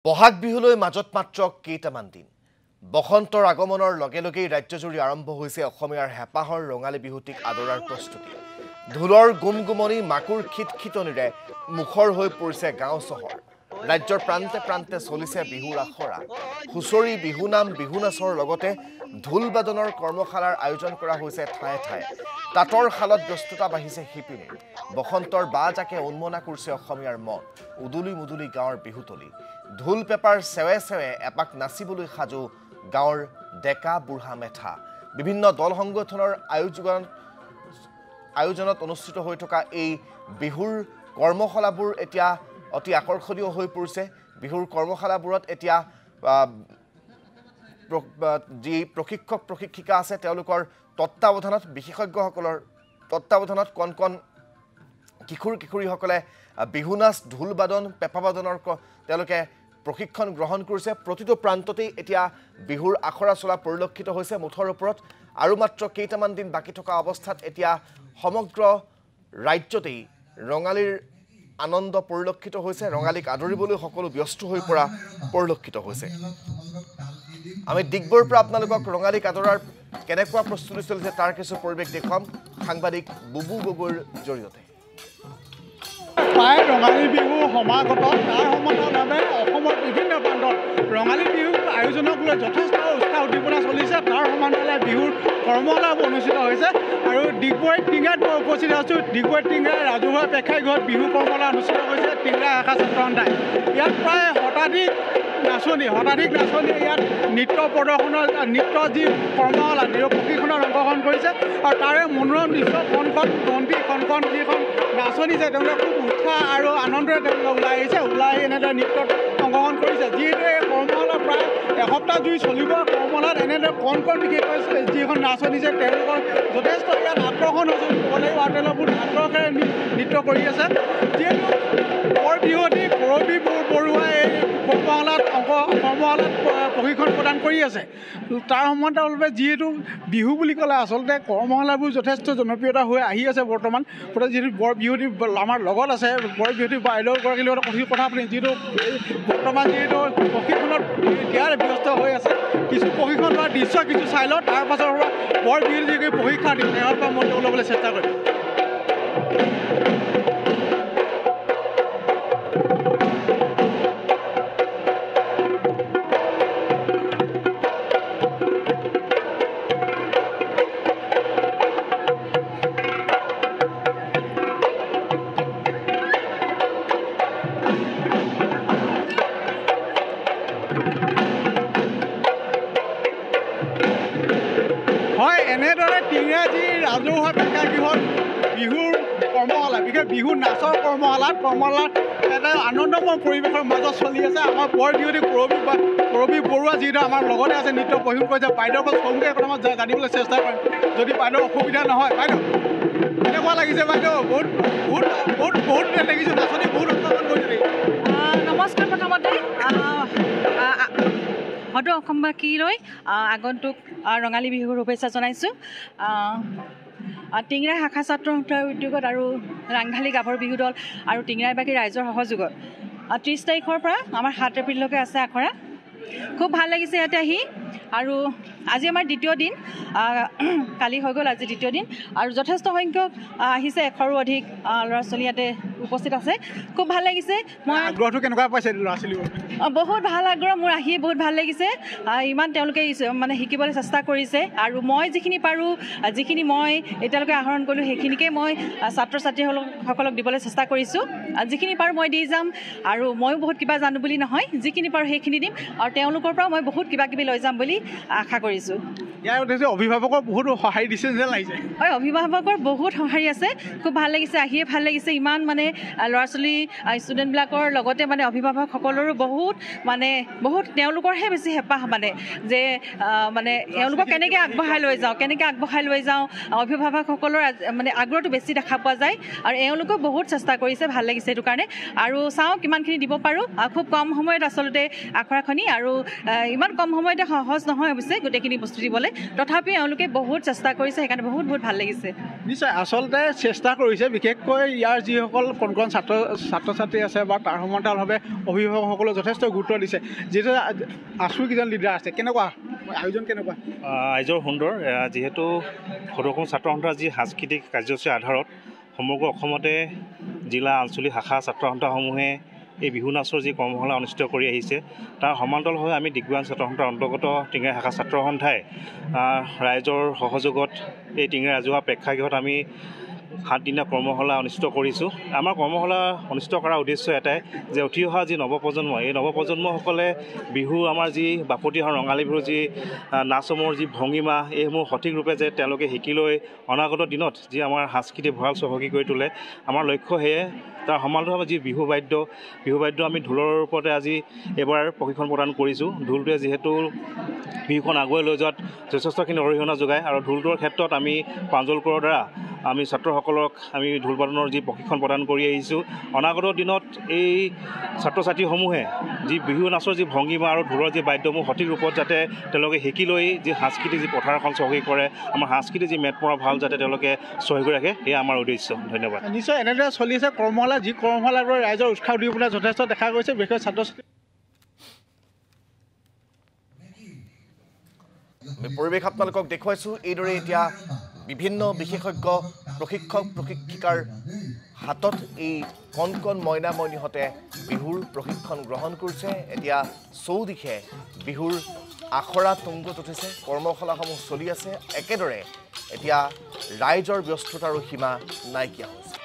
বহাগ বিহুলৈ মাজত মাত্ৰ কেইটামান দিন বসন্তৰ আগমনৰ লগে লগেই ৰাজ্যজুৰি আৰম্ভ হৈছে অসমীয়াৰ হেপাহৰ ৰঙালী বিহুটিক আদৰাৰ প্ৰস্তুতি ঢোলৰ গুমগুমনি মাকুৰ খিটখিটনিৰে মুখৰ হৈ পৰিছে গাঁও চহৰ ৰাজ্যৰ প্ৰান্তে প্ৰান্তে চলিছে বিহুৰ আখৰা হুঁচৰি বিহুনাম বিহুনাচৰ লগতে ঢোল বাদনৰ কৰ্মশালাৰ আয়োজন কৰা হৈছে ঠায়ে ঠায়ে তাঁতৰ শালত ব্যস্ততা বাঢ়িছে শিপিনীৰ বসন্তৰ বাজাকে উন্মনা কৰিছে অসমীয়াৰ মন উদুলি মুদুলি গাঁৱৰ বিহুতলি ঢোল পেপাৰ সেৱে সেৱে এপাক নাচিবলৈ সাজু গাঁৱৰ ডেকা বুঢ়া মেথা বিভিন্ন দল সংগঠনৰ আয়োজনত অনুষ্ঠিত হৈ থকা এই বিহুৰ কৰ্মশালাবোৰ এতিয়া অতি আকৰ্ষণীয় হৈ পৰিছে বিহুৰ কৰ্মশালাবোৰত এতিয়া যি প্ৰশিক্ষক প্ৰশিক্ষিকা আছে তেওঁলোকৰ তত্ত্বাৱধানত বিশেষজ্ঞসকলৰ তত্ত্বাৱধানত কণ কণ কিশোৰ কিশোৰীসকলে বিহুনাচ ঢোল বাদন পেঁপা বাদনৰ তেওঁলোকে প্ৰশিক্ষণ গ্ৰহণ কৰিছে প্ৰতিটো প্ৰান্ততেই এতিয়া বিহুৰ আখৰা চলা পৰিলক্ষিত হৈছে মুঠৰ ওপৰত আৰু মাত্ৰ কেইটামান দিন বাকি থকা অৱস্থাত এতিয়া সমগ্ৰ ৰাজ্যতেই ৰঙালীৰ আনন্দ পৰিলক্ষিত হৈছে ৰঙালীক আদৰিবলৈ সকলো ব্যস্ত হৈ পৰা পৰিলক্ষিত হৈছে আমি ডিগবৈৰ পৰা আপোনালোকক ৰঙালীক আদৰাৰ কেনেকুৱা প্ৰস্তুতি চলিছে তাৰ কিছু পৰিৱেশ দেখুৱাম সাংবাদিক বুবু গগৈৰ জৰিয়তে প্ৰায় ৰঙালী বিহু সমাগত তাৰ সমান্তৰালভাৱে অসমৰ বিভিন্ন প্ৰান্তত ৰঙালী বিহু আয়োজনক লৈ যথেষ্ট উৎসাহ উদ্দীপনা চলিছে তাৰ সমান্তৰালে বিহুৰ কৰ্মশালাবোৰ অনুষ্ঠিত হৈছে আৰু ডিগবৈ টিংৰাত মই উপস্থিত আছোঁ ডিগবৈ টিংৰা ৰাজহুৱা প্ৰেক্ষাগৃহত বিহু কৰ্মশালা অনুষ্ঠিত হৈছে টিংৰা শাখা ছাত্ৰ সন্থাই ইয়াত প্ৰায় শতাধিক নাচনী ইয়াত নৃত্য প্ৰদৰ্শনৰ নৃত্য যি কৰ্মশালা প্ৰশিক্ষণত অংশগ্ৰহণ কৰিছে আৰু তাৰে মনোৰম দৃশ্য কণকণ বন্তি কণকণ যিখন নাচনী যে তেওঁলোকে খুব উৎসাহ আৰু আনন্দৰে তেওঁলোকে ওলাই আহি এনেদৰে নৃত্যত অংশগ্ৰহণ কৰিছে যিহেতু এই কৰ্মশালা প্ৰায় এসপ্তাহ জুৰি চলিব কৰ্মশালাত এনেদৰে কণ বিশেষকৈ যিখন নাচনী যে তেওঁলোকৰ যথেষ্ট ইয়াত আকৰ্ষণ হৈছে ক'ব লাগিব আৰু তেওঁলোকে বহুত আগ্ৰহেৰে নৃত্য কৰি আছে যিহেতু বৰ বিহুৱতী কৰবী বৰুৱাই এই কৰ্মশালাত প্ৰশিক্ষণ প্ৰদান কৰি আছে তাৰ সমান্তৰালভাৱে যিহেতু বিহু বুলি ক'লে আচলতে কৰ্মশালাবোৰ যথেষ্ট জনপ্ৰিয়তা হৈ আহি আছে বৰ্তমান যিহেতু বৰ বিহুৱতী আমাৰ লগত আছে বৰ বিহুৱতী বাইদেউগৰাকীৰ লগত কথা আপুনি যিহেতু বৰ্তমান যিহেতু প্ৰশিক্ষণত দিয়াৰ ব্যস্ত হৈ আছে কিছু প্ৰশিক্ষণ লোৱাৰ দৃশ্য কিছু চাই লওঁ তাৰ পাছৰ পৰা বৰ বিহুৱতী যি প্ৰশিক্ষাৰ্থী তেওঁৰ পৰা মই ল'বলৈ চেষ্টা কৰিম হয় এনেদৰে টিংৰা যি ৰাজহুৱা প্ৰেক্ষাগৃহত বিহুৰ কৰ্মশালা বিশেষ বিহু নাচৰ কৰ্মশালাত এটা আনন্দময় পৰিৱেশৰ মাজত চলি আছে আমাৰ বৰ বিহুৱতী কৰবী বৰুৱা যিহেতু আমাৰ লগতে আছে নৃত্য প্ৰশিক্ষণ কৰিছে বাইদেউৰ পৰা চমুকৈ এখন মই জানিবলৈ চেষ্টা কৰিম যদি বাইদেউ অসুবিধা নহয় বাইদেউ কেনেকুৱা লাগিছে বাইদেউ বহুত দেখিছোঁ নাচনী বহুত উৎপাদন কৰিছে নমস্কাৰ প্ৰথমতে হয়তো অসমবাসীলৈ আগন্তুক ৰঙালী বিহুৰ শুভেচ্ছা জনাইছোঁ টিংৰা শাখা ছাত্ৰ সন্থাৰ উদ্যোগত আৰু ৰাংঢালী গাভৰু বিহু দল আৰু টিংৰাবাসী ৰাইজৰ সহযোগত 30 তাৰিখৰ পৰা আমাৰ 7 এপ্ৰিললৈকে আছে আখৰা খুব ভাল লাগিছে ইয়াতে আহি আৰু আজি আমাৰ দ্বিতীয় দিন কালি হৈ গ'ল আজি দ্বিতীয় দিন আৰু যথেষ্ট সংখ্যক আহিছে 100ৰো অধিক ল'ৰা ছোৱালী ইয়াতে উপস্থিত আছে খুব ভাল লাগিছে মই আগ্ৰহটো কেনেকুৱা পাইছে ল'ৰা ছোৱালীবোৰ বহুত ভাল আগ্ৰহ মোৰ আহি বহুত ভাল লাগিছে ইমান তেওঁলোকে মানে শিকিবলৈ চেষ্টা কৰিছে আৰু মই যিখিনি পাৰোঁ যিখিনি মই এতিয়ালৈকে আহৰণ কৰিলোঁ সেইখিনিকে মই ছাত্ৰ ছাত্ৰীসকলক দিবলৈ চেষ্টা কৰিছোঁ যিখিনি পাৰোঁ মই দি যাম আৰু ময়ো বহুত কিবা জানো বুলি নহয় যিখিনি পাৰোঁ সেইখিনি দিম আৰু তেওঁলোকৰ পৰা মই বহুত কিবা কিবি লৈ যাম বুলি আশা কৰিছোঁ ইয়াৰ অভিভাৱকৰ বহুত সঁহাৰি দিছে যেন লাগিছে হয় অভিভাৱকৰ বহুত সঁহাৰি আছে খুব ভাল লাগিছে আহিয়ে ভাল লাগিছে ইমান মানে ল'ৰা ছোৱালী ষ্টুডেণ্টবিলাকৰ লগতে মানে অভিভাৱকসকলৰো বহুত তেওঁলোকৰহে বেছি হেঁপাহ মানে যে মানে তেওঁলোকক কেনেকৈ আগবঢ়াই লৈ যাওঁ অভিভাৱকসকলৰ মানে আগ্ৰহটো বেছি দেখা পোৱা যায় আৰু এওঁলোকেও বহুত চেষ্টা কৰিছে ভাল লাগিছে সেইটো কাৰণে আৰু চাওঁ কিমানখিনি দিব পাৰোঁ খুব কম সময়ত আচলতে আখৰাখনি আৰু ইমান কম সময়তে সহজ নহয় অৱশ্যে গোটেই গোটেইখিনি বস্তু দিবলৈ তথাপি এওঁলোকে বহুত চেষ্টা কৰিছে সেইকাৰণে বহুত বহুত ভাল লাগিছে নিশ্চয় আচলতে চেষ্টা কৰিছে বিশেষকৈ ইয়াৰ যিসকল কণ কণ ছাত্ৰ ছাত্ৰী আছে বা তাৰ সমান্তৰালভাৱে অভিভাৱকসকলে যথেষ্ট গুৰুত্ব দিছে যিহেতু আছুকেইজন লিডাৰ আছে কেনেকুৱা আয়োজন কেনেকুৱা আয়োজন সুন্দৰ যিহেতু সদৌ ছাত্ৰ সন্থাৰ যি সাংস্কৃতিক কাৰ্যসূচীৰ আধাৰত সমগ্ৰ অসমতে জিলা আঞ্চলিক শাখা ছাত্ৰ সন্থাসমূহে এই বিহু নাচৰ যি কৰ্মশালা অনুষ্ঠিত কৰি আহিছে তাৰ সমান্তৰালভাৱে আমি দিগবান ছাত্ৰ সন্থাৰ অন্তৰ্গত টিঙেৰা শাখা ছাত্ৰ সন্থাই ৰাইজৰ সহযোগত এই টিঙেৰা ৰাজহুৱা প্ৰেক্ষাগৃহত আমি 7 দিনীয়া কৰ্মশালা অনুষ্ঠিত কৰিছোঁ আমাৰ কৰ্মশালা অনুষ্ঠিত কৰাৰ উদ্দেশ্য এটাই যে উঠি অহা যি নৱপ্ৰজন্ম এই নৱপ্ৰজন্মসকলে বিহু আমাৰ যি বাপতি সাহোন ৰঙালী বিহুৰ যি নাচসমূহৰ যি ভংগীমা এইসমূহ সঠিক ৰূপে যে তেওঁলোকে শিকি লৈ অনাগত দিনত যি আমাৰ সাংস্কৃতিক ভঁৰাল চহকী কৰি তোলে আমাৰ লক্ষ্য সেয়ে তাৰ সমান্তৰালভাৱে যি বিহু বাদ্য আমি ঢোলৰ ওপৰতে আজি এবাৰ প্ৰশিক্ষণ প্ৰদান কৰিছোঁ ঢোলটোৱে যিহেতু বিহুখন আগুৱাই লৈ যোৱাত যথেষ্টখিনি অৰিহণা যোগায় আৰু ঢোলটোৰ ক্ষেত্ৰত আমি প্ৰাঞ্জলকৰৰ দ্বাৰা আমি ছাত্ৰসকলক আমি ঢোল বাদনৰ যি প্ৰশিক্ষণ প্ৰদান কৰি আহিছোঁ অনাগত দিনত এই ছাত্ৰ ছাত্ৰীসমূহে যি বিহু নাচৰ যি ভংগীমা আৰু ঢোলৰ যি বাদ্যসমূহ সঠিক ৰূপত যাতে তেওঁলোকে শিকি লৈ যি সাংস্কৃতিক যি পথাৰখন চহকী কৰে আমাৰ সাংস্কৃতিক যি মেটমৰা ভাল যাতে তেওঁলোকে চহী কৰি ৰাখে সেয়া আমাৰ উদ্দেশ্য ধন্যবাদ নিশ্চয় এনেদৰে চলি আছে কৰ্মশালা যি কৰ্মশালাবোৰে ৰাইজৰ উৎসাহ দিবলৈ যথেষ্ট দেখা গৈছে বিশেষকৈ ছাত্ৰ ছাত্ৰী পৰিৱেশ আপোনালোকক দেখুৱাইছোঁ এইদৰে এতিয়া বিভিন্ন বিশেষজ্ঞ প্ৰশিক্ষক প্ৰশিক্ষিকাৰ হাতত এই কণ কণ মইনা মইনিহঁতে বিহুৰ প্ৰশিক্ষণ গ্ৰহণ কৰিছে এতিয়া চৌদিশে বিহুৰ আখৰা তুংগত উঠিছে কৰ্মশালাসমূহ চলি আছে একেদৰে এতিয়া ৰাইজৰ ব্যস্ততাৰো সীমা নাইকিয়া হৈছে